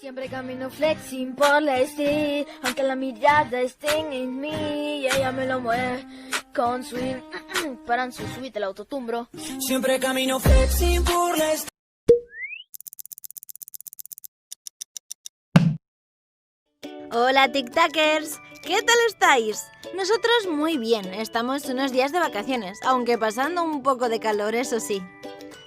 Siempre camino flexing por la street, aunque la mirada estén en mí, y ella me lo mueve con swing, paran su suite el autotumbro. Siempre camino flexing por la street. Hola TikTokers, ¿qué tal estáis? Nosotros muy bien, estamos unos días de vacaciones, aunque pasando un poco de calor, eso sí.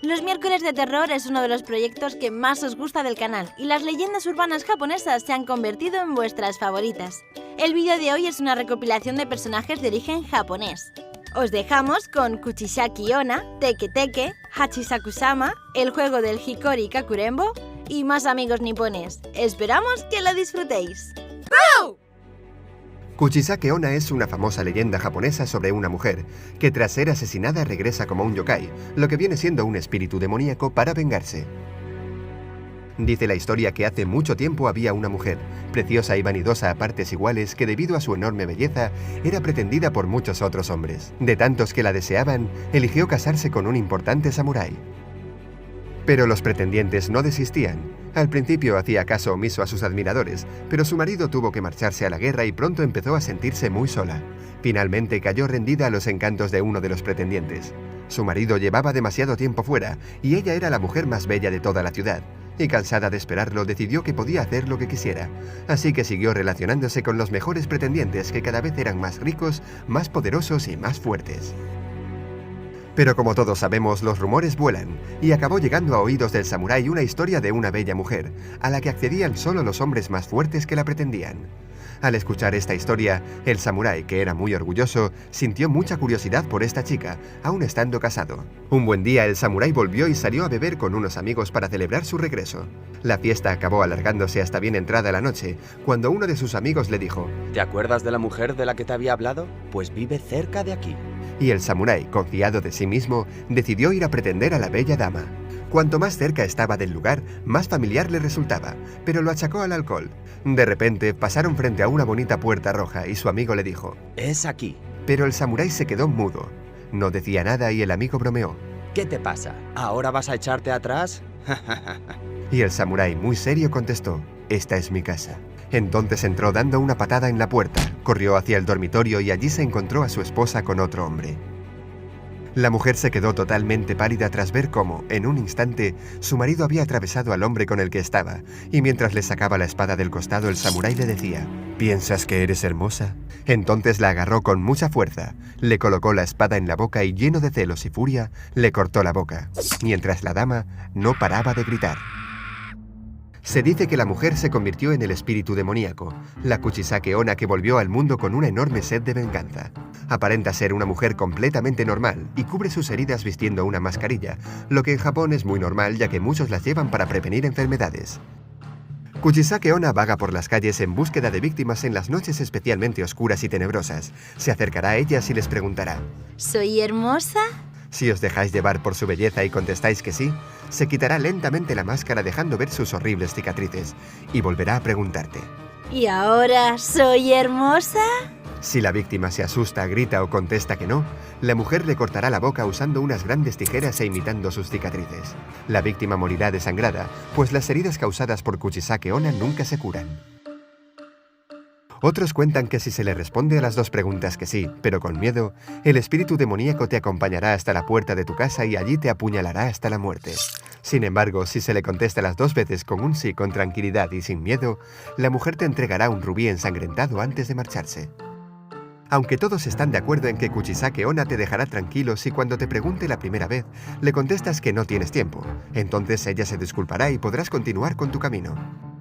Los miércoles de terror es uno de los proyectos que más os gusta del canal y las leyendas urbanas japonesas se han convertido en vuestras favoritas. El vídeo de hoy es una recopilación de personajes de origen japonés. Os dejamos con Kuchisaki Onna, Teke Teke, Hachisaku-sama, el juego del Hikori Kakurembo y más amigos nipones. Esperamos que lo disfrutéis. ¡Go! Kuchisaki Onna es una famosa leyenda japonesa sobre una mujer que tras ser asesinada regresa como un yokai, lo que viene siendo un espíritu demoníaco para vengarse. Dice la historia que hace mucho tiempo había una mujer, preciosa y vanidosa a partes iguales, que debido a su enorme belleza era pretendida por muchos otros hombres. De tantos que la deseaban, eligió casarse con un importante samurái. Pero los pretendientes no desistían. Al principio hacía caso omiso a sus admiradores, pero su marido tuvo que marcharse a la guerra y pronto empezó a sentirse muy sola. Finalmente cayó rendida a los encantos de uno de los pretendientes. Su marido llevaba demasiado tiempo fuera y ella era la mujer más bella de toda la ciudad. Y cansada de esperarlo, decidió que podía hacer lo que quisiera. Así que siguió relacionándose con los mejores pretendientes, que cada vez eran más ricos, más poderosos y más fuertes. Pero como todos sabemos, los rumores vuelan, y acabó llegando a oídos del samurái una historia de una bella mujer, a la que accedían solo los hombres más fuertes que la pretendían. Al escuchar esta historia, el samurái, que era muy orgulloso, sintió mucha curiosidad por esta chica, aún estando casado. Un buen día el samurái volvió y salió a beber con unos amigos para celebrar su regreso. La fiesta acabó alargándose hasta bien entrada la noche, cuando uno de sus amigos le dijo: ¿Te acuerdas de la mujer de la que te había hablado? Pues vive cerca de aquí. Y el samurái, confiado de sí mismo, decidió ir a pretender a la bella dama. Cuanto más cerca estaba del lugar, más familiar le resultaba, pero lo achacó al alcohol. De repente, pasaron frente a una bonita puerta roja y su amigo le dijo: Es aquí. Pero el samurái se quedó mudo. No decía nada y el amigo bromeó: ¿Qué te pasa? ¿Ahora vas a echarte atrás? Y el samurái, muy serio, contestó: Esta es mi casa. Entonces entró dando una patada en la puerta, corrió hacia el dormitorio y allí se encontró a su esposa con otro hombre. La mujer se quedó totalmente pálida tras ver cómo, en un instante, su marido había atravesado al hombre con el que estaba, y mientras le sacaba la espada del costado, el samurái le decía: ¿Piensas que eres hermosa? Entonces la agarró con mucha fuerza, le colocó la espada en la boca y, lleno de celos y furia, le cortó la boca, mientras la dama no paraba de gritar. Se dice que la mujer se convirtió en el espíritu demoníaco, la Kuchisaki Onna, que volvió al mundo con una enorme sed de venganza. Aparenta ser una mujer completamente normal y cubre sus heridas vistiendo una mascarilla, lo que en Japón es muy normal ya que muchos las llevan para prevenir enfermedades. Kuchisaki Onna vaga por las calles en búsqueda de víctimas en las noches especialmente oscuras y tenebrosas. Se acercará a ellas y les preguntará: ¿Soy hermosa? Si os dejáis llevar por su belleza y contestáis que sí, se quitará lentamente la máscara dejando ver sus horribles cicatrices y volverá a preguntarte: ¿Y ahora soy hermosa? Si la víctima se asusta, grita o contesta que no, la mujer le cortará la boca usando unas grandes tijeras e imitando sus cicatrices. La víctima morirá desangrada, pues las heridas causadas por Kuchisaki Onna nunca se curan. Otros cuentan que si se le responde a las dos preguntas que sí, pero con miedo, el espíritu demoníaco te acompañará hasta la puerta de tu casa y allí te apuñalará hasta la muerte. Sin embargo, si se le contesta las dos veces con un sí con tranquilidad y sin miedo, la mujer te entregará un rubí ensangrentado antes de marcharse. Aunque todos están de acuerdo en que Kuchisaki Onna te dejará tranquilo si cuando te pregunte la primera vez le contestas que no tienes tiempo, entonces ella se disculpará y podrás continuar con tu camino.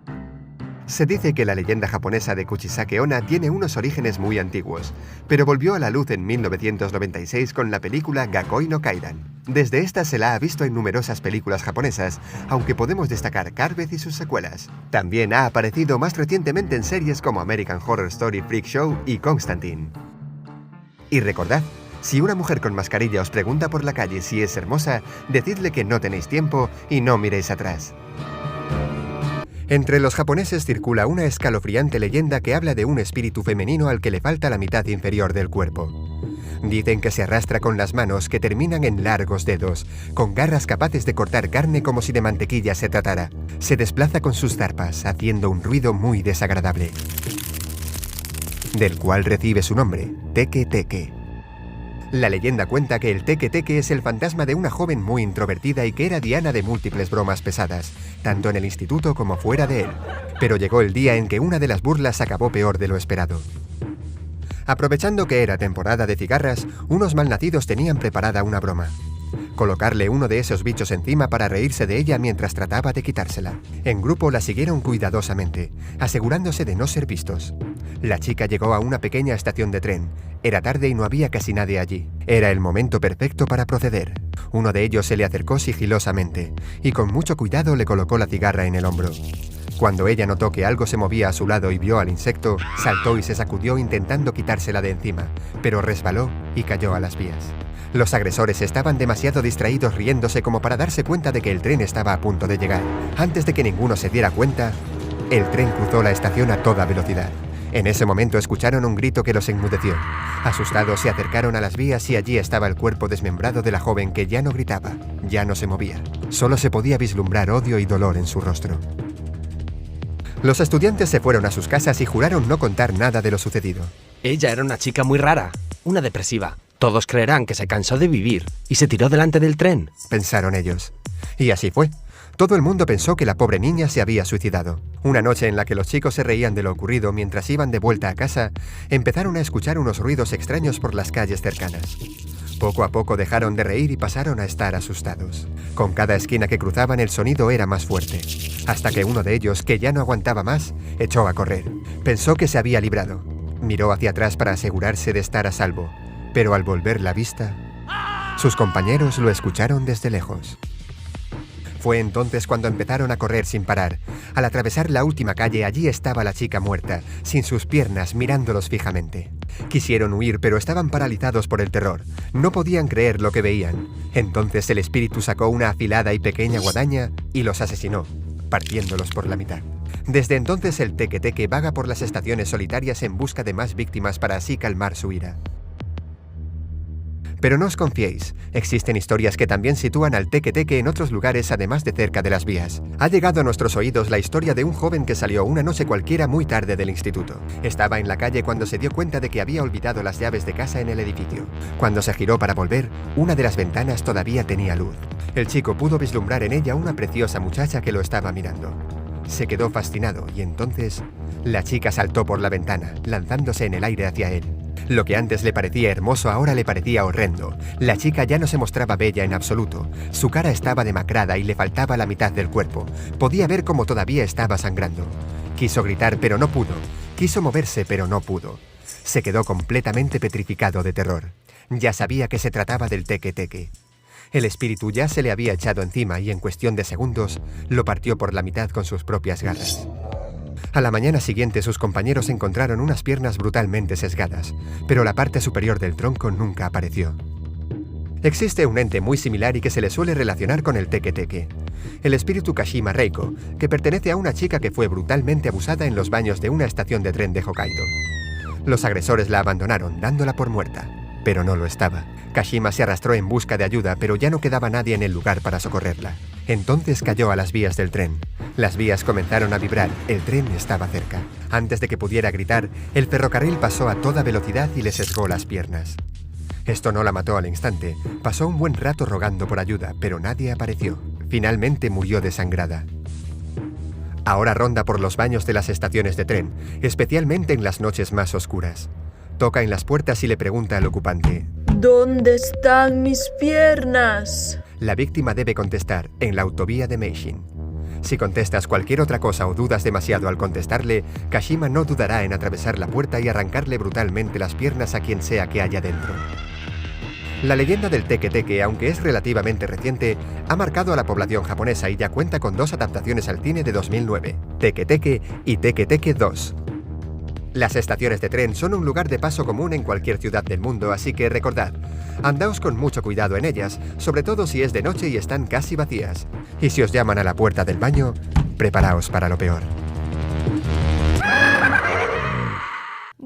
Se dice que la leyenda japonesa de Kuchisaki Onna tiene unos orígenes muy antiguos, pero volvió a la luz en 1996 con la película Gakoi no Kaidan. Desde esta se la ha visto en numerosas películas japonesas, aunque podemos destacar Carbeth y sus secuelas. También ha aparecido más recientemente en series como American Horror Story Freak Show y Constantine. Y recordad, si una mujer con mascarilla os pregunta por la calle si es hermosa, decidle que no tenéis tiempo y no miréis atrás. Entre los japoneses circula una escalofriante leyenda que habla de un espíritu femenino al que le falta la mitad inferior del cuerpo. Dicen que se arrastra con las manos que terminan en largos dedos, con garras capaces de cortar carne como si de mantequilla se tratara. Se desplaza con sus zarpas, haciendo un ruido muy desagradable, del cual recibe su nombre, Teke Teke. La leyenda cuenta que el Teke Teke es el fantasma de una joven muy introvertida y que era diana de múltiples bromas pesadas, tanto en el instituto como fuera de él. Pero llegó el día en que una de las burlas acabó peor de lo esperado. Aprovechando que era temporada de cigarras, unos malnacidos tenían preparada una broma: colocarle uno de esos bichos encima para reírse de ella mientras trataba de quitársela. En grupo la siguieron cuidadosamente, asegurándose de no ser vistos. La chica llegó a una pequeña estación de tren. Era tarde y no había casi nadie allí. Era el momento perfecto para proceder. Uno de ellos se le acercó sigilosamente y con mucho cuidado le colocó la cigarra en el hombro. Cuando ella notó que algo se movía a su lado y vio al insecto, saltó y se sacudió intentando quitársela de encima, pero resbaló y cayó a las vías. Los agresores estaban demasiado distraídos riéndose como para darse cuenta de que el tren estaba a punto de llegar. Antes de que ninguno se diera cuenta, el tren cruzó la estación a toda velocidad. En ese momento escucharon un grito que los enmudeció. Asustados se acercaron a las vías y allí estaba el cuerpo desmembrado de la joven que ya no gritaba, ya no se movía. Solo se podía vislumbrar odio y dolor en su rostro. Los estudiantes se fueron a sus casas y juraron no contar nada de lo sucedido. Ella era una chica muy rara, una depresiva. Todos creerán que se cansó de vivir y se tiró delante del tren, pensaron ellos. Y así fue. Todo el mundo pensó que la pobre niña se había suicidado. Una noche en la que los chicos se reían de lo ocurrido mientras iban de vuelta a casa, empezaron a escuchar unos ruidos extraños por las calles cercanas. Poco a poco dejaron de reír y pasaron a estar asustados. Con cada esquina que cruzaban el sonido era más fuerte, hasta que uno de ellos, que ya no aguantaba más, echó a correr. Pensó que se había librado. Miró hacia atrás para asegurarse de estar a salvo, pero al volver la vista, sus compañeros lo escucharon desde lejos. Fue entonces cuando empezaron a correr sin parar. Al atravesar la última calle, allí estaba la chica muerta, sin sus piernas, mirándolos fijamente. Quisieron huir, pero estaban paralizados por el terror. No podían creer lo que veían. Entonces el espíritu sacó una afilada y pequeña guadaña y los asesinó, partiéndolos por la mitad. Desde entonces el Teke Teke vaga por las estaciones solitarias en busca de más víctimas para así calmar su ira. Pero no os confiéis, existen historias que también sitúan al Teke Teke en otros lugares además de cerca de las vías. Ha llegado a nuestros oídos la historia de un joven que salió una noche cualquiera muy tarde del instituto. Estaba en la calle cuando se dio cuenta de que había olvidado las llaves de casa en el edificio. Cuando se giró para volver, una de las ventanas todavía tenía luz. El chico pudo vislumbrar en ella una preciosa muchacha que lo estaba mirando. Se quedó fascinado y entonces la chica saltó por la ventana, lanzándose en el aire hacia él. Lo que antes le parecía hermoso ahora le parecía horrendo. La chica ya no se mostraba bella en absoluto. Su cara estaba demacrada y le faltaba la mitad del cuerpo. Podía ver cómo todavía estaba sangrando. Quiso gritar, pero no pudo. Quiso moverse, pero no pudo. Se quedó completamente petrificado de terror. Ya sabía que se trataba del Teke Teke. El espíritu ya se le había echado encima y en cuestión de segundos lo partió por la mitad con sus propias garras. A la mañana siguiente sus compañeros encontraron unas piernas brutalmente sesgadas, pero la parte superior del tronco nunca apareció. Existe un ente muy similar y que se le suele relacionar con el Teke Teke. El espíritu Kashima Reiko, que pertenece a una chica que fue brutalmente abusada en los baños de una estación de tren de Hokkaido. Los agresores la abandonaron, dándola por muerta, pero no lo estaba. Kashima se arrastró en busca de ayuda, pero ya no quedaba nadie en el lugar para socorrerla. Entonces cayó a las vías del tren. Las vías comenzaron a vibrar, el tren estaba cerca. Antes de que pudiera gritar, el ferrocarril pasó a toda velocidad y le sesgó las piernas. Esto no la mató al instante. Pasó un buen rato rogando por ayuda, pero nadie apareció. Finalmente murió desangrada. Ahora ronda por los baños de las estaciones de tren, especialmente en las noches más oscuras. Toca en las puertas y le pregunta al ocupante: ¿Dónde están mis piernas? La víctima debe contestar: en la autovía de Meishin. Si contestas cualquier otra cosa o dudas demasiado al contestarle, Kashima no dudará en atravesar la puerta y arrancarle brutalmente las piernas a quien sea que haya dentro. La leyenda del Teke Teke, aunque es relativamente reciente, ha marcado a la población japonesa y ya cuenta con 2 adaptaciones al cine de 2009, Teke Teke y Teke Teke 2. Las estaciones de tren son un lugar de paso común en cualquier ciudad del mundo, así que recordad, andaos con mucho cuidado en ellas, sobre todo si es de noche y están casi vacías. Y si os llaman a la puerta del baño, preparaos para lo peor.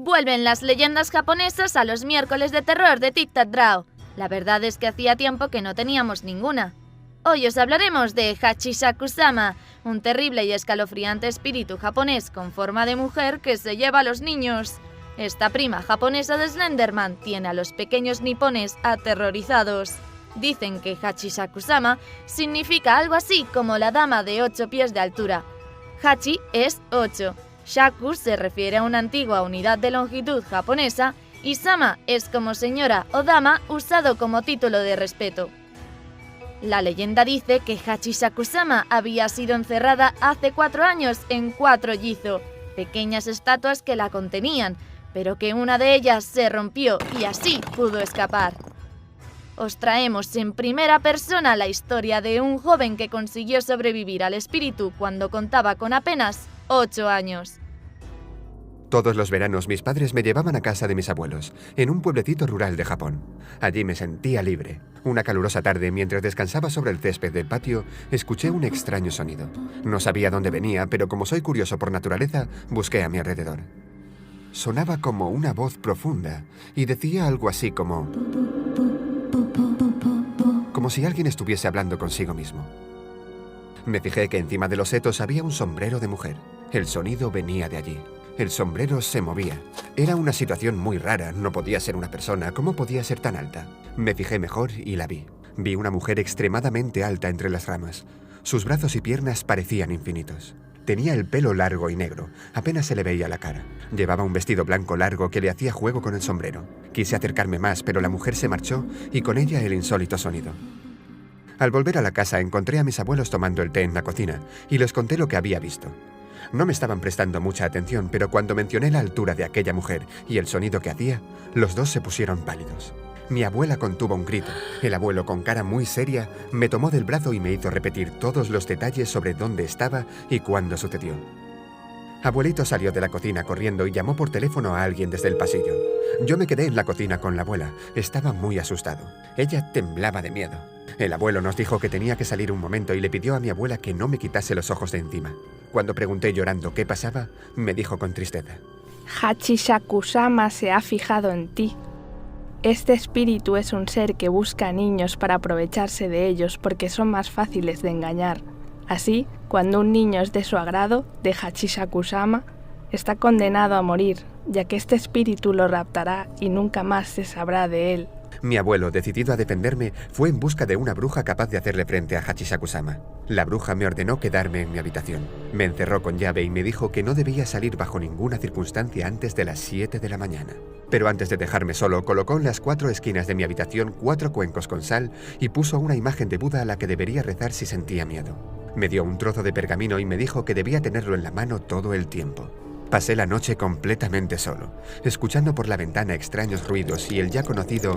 Vuelven las leyendas japonesas a los miércoles de terror de Tic Tac Draw. La verdad es que hacía tiempo que no teníamos ninguna. Hoy os hablaremos de Hachisaku-sama, un terrible y escalofriante espíritu japonés con forma de mujer que se lleva a los niños. Esta prima japonesa de Slenderman tiene a los pequeños nipones aterrorizados. Dicen que Hachisaku-sama significa algo así como la dama de 8 pies de altura. Hachi es 8, Shaku se refiere a una antigua unidad de longitud japonesa y Sama es como señora o dama usado como título de respeto. La leyenda dice que Hachisaku-sama había sido encerrada hace 4 años en 4 Jizo, pequeñas estatuas que la contenían, pero que una de ellas se rompió y así pudo escapar. Os traemos en primera persona la historia de un joven que consiguió sobrevivir al espíritu cuando contaba con apenas 8 años. Todos los veranos mis padres me llevaban a casa de mis abuelos, en un pueblecito rural de Japón. Allí me sentía libre. Una calurosa tarde, mientras descansaba sobre el césped del patio, escuché un extraño sonido. No sabía dónde venía, pero como soy curioso por naturaleza, busqué a mi alrededor. Sonaba como una voz profunda y decía algo así como si alguien estuviese hablando consigo mismo. Me fijé que encima de los setos había un sombrero de mujer. El sonido venía de allí. El sombrero se movía. Era una situación muy rara, no podía ser una persona, ¿cómo podía ser tan alta? Me fijé mejor y la vi. Vi una mujer extremadamente alta entre las ramas. Sus brazos y piernas parecían infinitos. Tenía el pelo largo y negro, apenas se le veía la cara. Llevaba un vestido blanco largo que le hacía juego con el sombrero. Quise acercarme más, pero la mujer se marchó y con ella el insólito sonido. Al volver a la casa encontré a mis abuelos tomando el té en la cocina y les conté lo que había visto. No me estaban prestando mucha atención, pero cuando mencioné la altura de aquella mujer y el sonido que hacía, los dos se pusieron pálidos. Mi abuela contuvo un grito. El abuelo, con cara muy seria, me tomó del brazo y me hizo repetir todos los detalles sobre dónde estaba y cuándo sucedió. Abuelito salió de la cocina corriendo y llamó por teléfono a alguien desde el pasillo. Yo me quedé en la cocina con la abuela. Estaba muy asustado. Ella temblaba de miedo. El abuelo nos dijo que tenía que salir un momento y le pidió a mi abuela que no me quitase los ojos de encima. Cuando pregunté llorando qué pasaba, me dijo con tristeza: Hachisaku-sama se ha fijado en ti. Este espíritu es un ser que busca a niños para aprovecharse de ellos porque son más fáciles de engañar. Así, cuando un niño es de su agrado, de Hachisaku-sama, está condenado a morir, ya que este espíritu lo raptará y nunca más se sabrá de él. Mi abuelo, decidido a defenderme, fue en busca de una bruja capaz de hacerle frente a Hachisaku-sama. La bruja me ordenó quedarme en mi habitación. Me encerró con llave y me dijo que no debía salir bajo ninguna circunstancia antes de las 7 de la mañana. Pero antes de dejarme solo, colocó en las 4 esquinas de mi habitación 4 cuencos con sal y puso una imagen de Buda a la que debería rezar si sentía miedo. Me dio un trozo de pergamino y me dijo que debía tenerlo en la mano todo el tiempo. Pasé la noche completamente solo, escuchando por la ventana extraños ruidos y el ya conocido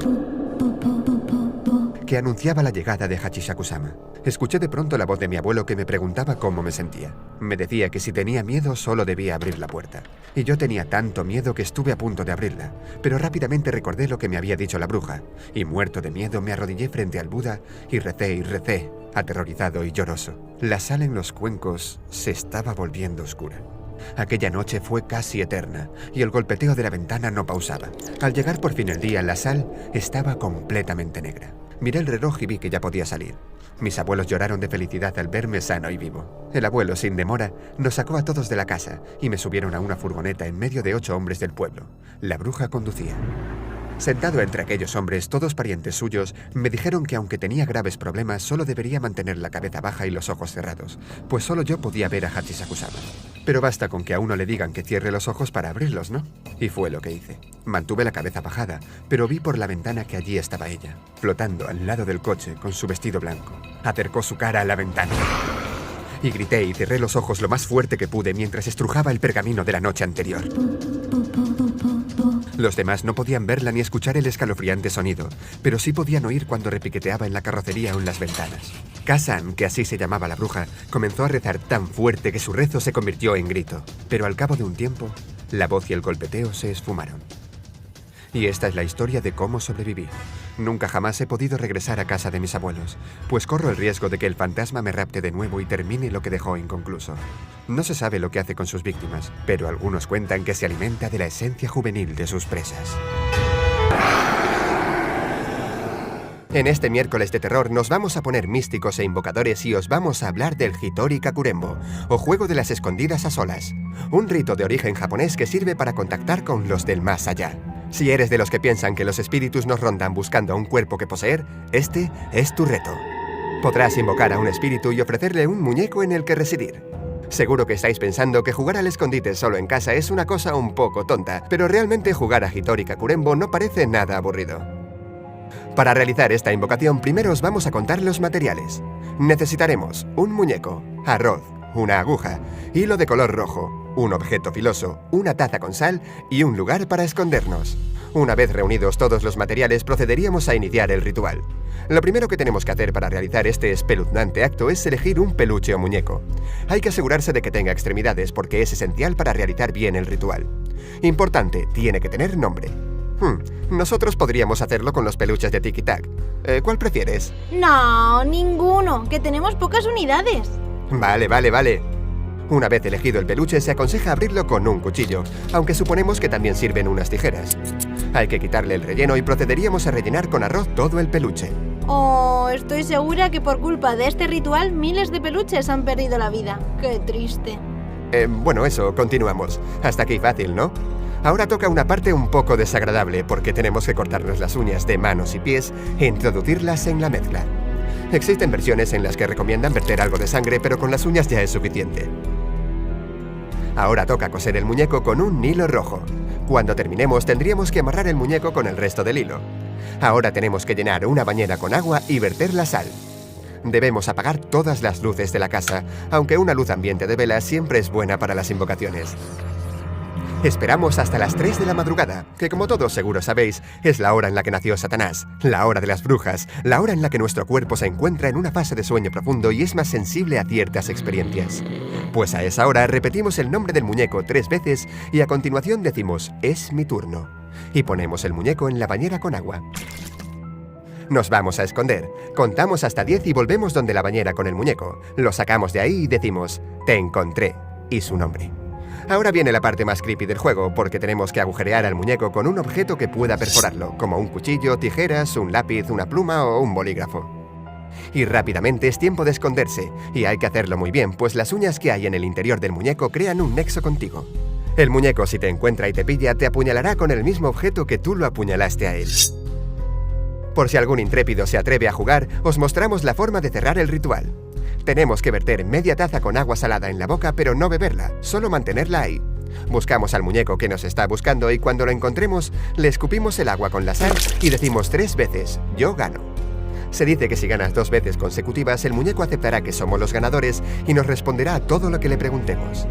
que anunciaba la llegada de Hachisaku-sama. Escuché de pronto la voz de mi abuelo que me preguntaba cómo me sentía. Me decía que si tenía miedo solo debía abrir la puerta. Y yo tenía tanto miedo que estuve a punto de abrirla, pero rápidamente recordé lo que me había dicho la bruja, y muerto de miedo me arrodillé frente al Buda y recé, aterrorizado y lloroso. La sal en los cuencos se estaba volviendo oscura. Aquella noche fue casi eterna y el golpeteo de la ventana no pausaba. Al llegar por fin el día, la sal estaba completamente negra. Miré el reloj y vi que ya podía salir. Mis abuelos lloraron de felicidad al verme sano y vivo. El abuelo, sin demora, nos sacó a todos de la casa y me subieron a una furgoneta en medio de 8 hombres del pueblo. La bruja conducía. Sentado entre aquellos hombres, todos parientes suyos, me dijeron que aunque tenía graves problemas, solo debería mantener la cabeza baja y los ojos cerrados, pues solo yo podía ver a Hachisaku-sama. Pero basta con que a uno le digan que cierre los ojos para abrirlos, ¿no? Y fue lo que hice. Mantuve la cabeza bajada, pero vi por la ventana que allí estaba ella, flotando al lado del coche con su vestido blanco. Acercó su cara a la ventana. Y grité y cerré los ojos lo más fuerte que pude mientras estrujaba el pergamino de la noche anterior. Los demás no podían verla ni escuchar el escalofriante sonido, pero sí podían oír cuando repiqueteaba en la carrocería o en las ventanas. Kazan, que así se llamaba la bruja, comenzó a rezar tan fuerte que su rezo se convirtió en grito, pero al cabo de un tiempo, la voz y el golpeteo se esfumaron. Y esta es la historia de cómo sobreviví. Nunca jamás he podido regresar a casa de mis abuelos, pues corro el riesgo de que el fantasma me rapte de nuevo y termine lo que dejó inconcluso. No se sabe lo que hace con sus víctimas, pero algunos cuentan que se alimenta de la esencia juvenil de sus presas. En este miércoles de terror nos vamos a poner místicos e invocadores y os vamos a hablar del Hitori Kakurembo, o juego de las escondidas a solas. Un rito de origen japonés que sirve para contactar con los del más allá. Si eres de los que piensan que los espíritus nos rondan buscando un cuerpo que poseer, este es tu reto. Podrás invocar a un espíritu y ofrecerle un muñeco en el que residir. Seguro que estáis pensando que jugar al escondite solo en casa es una cosa un poco tonta, pero realmente jugar a Hitori Kakurembo no parece nada aburrido. Para realizar esta invocación, primero os vamos a contar los materiales. Necesitaremos un muñeco, arroz, una aguja, hilo de color rojo, un objeto filoso, una taza con sal y un lugar para escondernos. Una vez reunidos todos los materiales, procederíamos a iniciar el ritual. Lo primero que tenemos que hacer para realizar este espeluznante acto es elegir un peluche o muñeco. Hay que asegurarse de que tenga extremidades porque es esencial para realizar bien el ritual. Importante, tiene que tener nombre. Nosotros podríamos hacerlo con los peluches de Tiki Tac. ¿Cuál prefieres? No, ninguno, que tenemos pocas unidades. Vale. Una vez elegido el peluche, se aconseja abrirlo con un cuchillo, aunque suponemos que también sirven unas tijeras. Hay que quitarle el relleno y procederíamos a rellenar con arroz todo el peluche. Oh, estoy segura que por culpa de este ritual miles de peluches han perdido la vida. Qué triste. Bueno, eso, continuamos. Hasta aquí fácil, ¿no? Ahora toca una parte un poco desagradable porque tenemos que cortarnos las uñas de manos y pies e introducirlas en la mezcla. Existen versiones en las que recomiendan verter algo de sangre, pero con las uñas ya es suficiente. Ahora toca coser el muñeco con un hilo rojo. Cuando terminemos tendríamos que amarrar el muñeco con el resto del hilo. Ahora tenemos que llenar una bañera con agua y verter la sal. Debemos apagar todas las luces de la casa, aunque una luz ambiente de vela siempre es buena para las invocaciones. Esperamos hasta las 3 de la madrugada, que como todos seguro sabéis, es la hora en la que nació Satanás, la hora de las brujas, la hora en la que nuestro cuerpo se encuentra en una fase de sueño profundo y es más sensible a ciertas experiencias. Pues a esa hora repetimos el nombre del muñeco 3 veces y a continuación decimos, es mi turno, y ponemos el muñeco en la bañera con agua. Nos vamos a esconder, contamos hasta 10 y volvemos donde la bañera con el muñeco, lo sacamos de ahí y decimos, te encontré, y su nombre. Ahora viene la parte más creepy del juego, porque tenemos que agujerear al muñeco con un objeto que pueda perforarlo, como un cuchillo, tijeras, un lápiz, una pluma o un bolígrafo. Y rápidamente es tiempo de esconderse, y hay que hacerlo muy bien, pues las uñas que hay en el interior del muñeco crean un nexo contigo. El muñeco, si te encuentra y te pilla, te apuñalará con el mismo objeto que tú lo apuñalaste a él. Por si algún intrépido se atreve a jugar, os mostramos la forma de cerrar el ritual. Tenemos que verter media taza con agua salada en la boca, pero no beberla, solo mantenerla ahí. Buscamos al muñeco que nos está buscando y cuando lo encontremos, le escupimos el agua con la sal y decimos 3 veces, yo gano. Se dice que si ganas 2 veces consecutivas, el muñeco aceptará que somos los ganadores y nos responderá a todo lo que le preguntemos.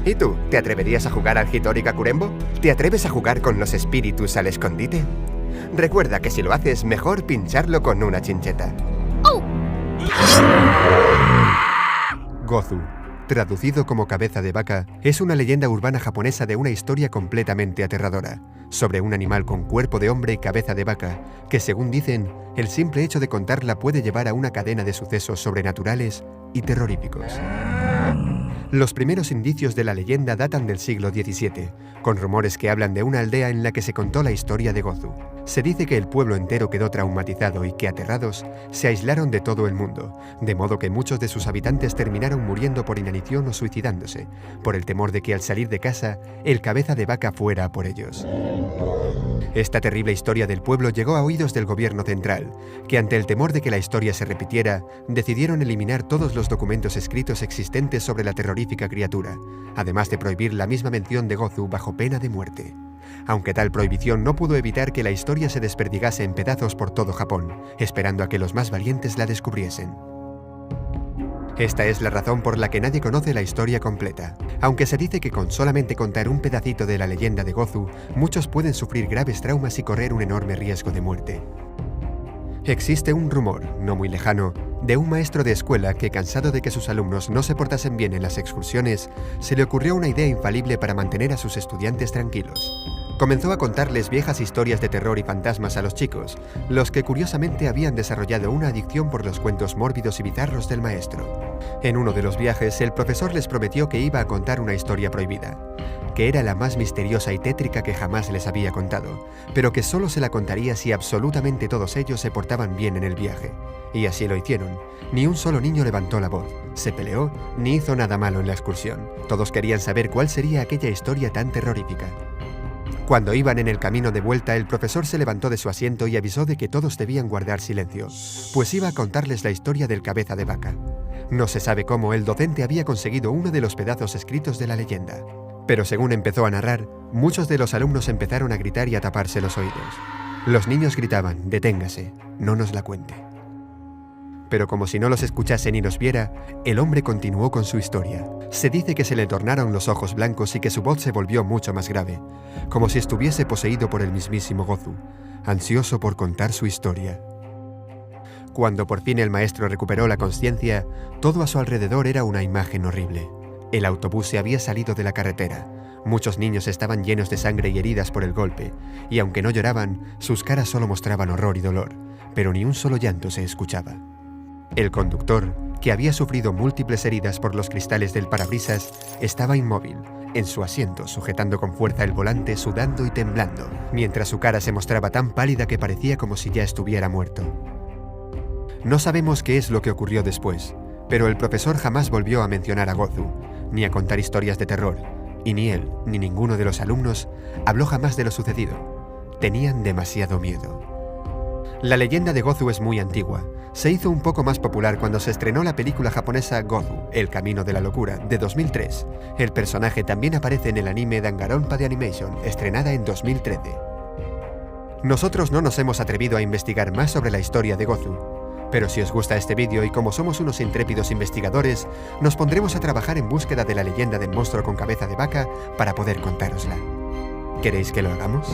¿Y tú, te atreverías a jugar al Hitori Kakurembo? ¿Te atreves a jugar con los espíritus al escondite? Recuerda que si lo haces, mejor pincharlo con una chincheta. Gozu, traducido como cabeza de vaca, es una leyenda urbana japonesa de una historia completamente aterradora, sobre un animal con cuerpo de hombre y cabeza de vaca, que según dicen, el simple hecho de contarla puede llevar a una cadena de sucesos sobrenaturales y terroríficos. Los primeros indicios de la leyenda datan del siglo XVII, con rumores que hablan de una aldea en la que se contó la historia de Gozu. Se dice que el pueblo entero quedó traumatizado y que, aterrados, se aislaron de todo el mundo, de modo que muchos de sus habitantes terminaron muriendo por inanición o suicidándose, por el temor de que al salir de casa, el cabeza de vaca fuera por ellos. Esta terrible historia del pueblo llegó a oídos del gobierno central, que ante el temor de que la historia se repitiera, decidieron eliminar todos los documentos escritos existentes sobre la terrorífica criatura, además de prohibir la misma mención de Gozu bajo pena de muerte. Aunque tal prohibición no pudo evitar que la historia se desperdigase en pedazos por todo Japón, esperando a que los más valientes la descubriesen. Esta es la razón por la que nadie conoce la historia completa. Aunque se dice que con solamente contar un pedacito de la leyenda de Gozu, muchos pueden sufrir graves traumas y correr un enorme riesgo de muerte. Existe un rumor, no muy lejano, de un maestro de escuela que, cansado de que sus alumnos no se portasen bien en las excursiones, se le ocurrió una idea infalible para mantener a sus estudiantes tranquilos. Comenzó a contarles viejas historias de terror y fantasmas a los chicos, los que curiosamente habían desarrollado una adicción por los cuentos mórbidos y bizarros del maestro. En uno de los viajes, el profesor les prometió que iba a contar una historia prohibida, que era la más misteriosa y tétrica que jamás les había contado, pero que solo se la contaría si absolutamente todos ellos se portaban bien en el viaje. Y así lo hicieron. Ni un solo niño levantó la voz, se peleó, ni hizo nada malo en la excursión. Todos querían saber cuál sería aquella historia tan terrorífica. Cuando iban en el camino de vuelta, el profesor se levantó de su asiento y avisó de que todos debían guardar silencio, pues iba a contarles la historia del cabeza de vaca. No se sabe cómo el docente había conseguido uno de los pedazos escritos de la leyenda. Pero según empezó a narrar, muchos de los alumnos empezaron a gritar y a taparse los oídos. Los niños gritaban: «Deténgase, no nos la cuente». Pero como si no los escuchase ni los viera, el hombre continuó con su historia. Se dice que se le tornaron los ojos blancos y que su voz se volvió mucho más grave, como si estuviese poseído por el mismísimo Gozu, ansioso por contar su historia. Cuando por fin el maestro recuperó la conciencia, todo a su alrededor era una imagen horrible. El autobús se había salido de la carretera. Muchos niños estaban llenos de sangre y heridas por el golpe, y aunque no lloraban, sus caras solo mostraban horror y dolor, pero ni un solo llanto se escuchaba. El conductor, que había sufrido múltiples heridas por los cristales del parabrisas, estaba inmóvil, en su asiento, sujetando con fuerza el volante, sudando y temblando, mientras su cara se mostraba tan pálida que parecía como si ya estuviera muerto. No sabemos qué es lo que ocurrió después, pero el profesor jamás volvió a mencionar a Gozu, ni a contar historias de terror, y ni él, ni ninguno de los alumnos, habló jamás de lo sucedido. Tenían demasiado miedo. La leyenda de Gozu es muy antigua. Se hizo un poco más popular cuando se estrenó la película japonesa Gozu, El Camino de la Locura, de 2003. El personaje también aparece en el anime Danganronpa de Animation, estrenada en 2013. Nosotros no nos hemos atrevido a investigar más sobre la historia de Gozu, pero si os gusta este vídeo y como somos unos intrépidos investigadores, nos pondremos a trabajar en búsqueda de la leyenda del monstruo con cabeza de vaca para poder contárosla. ¿Queréis que lo hagamos?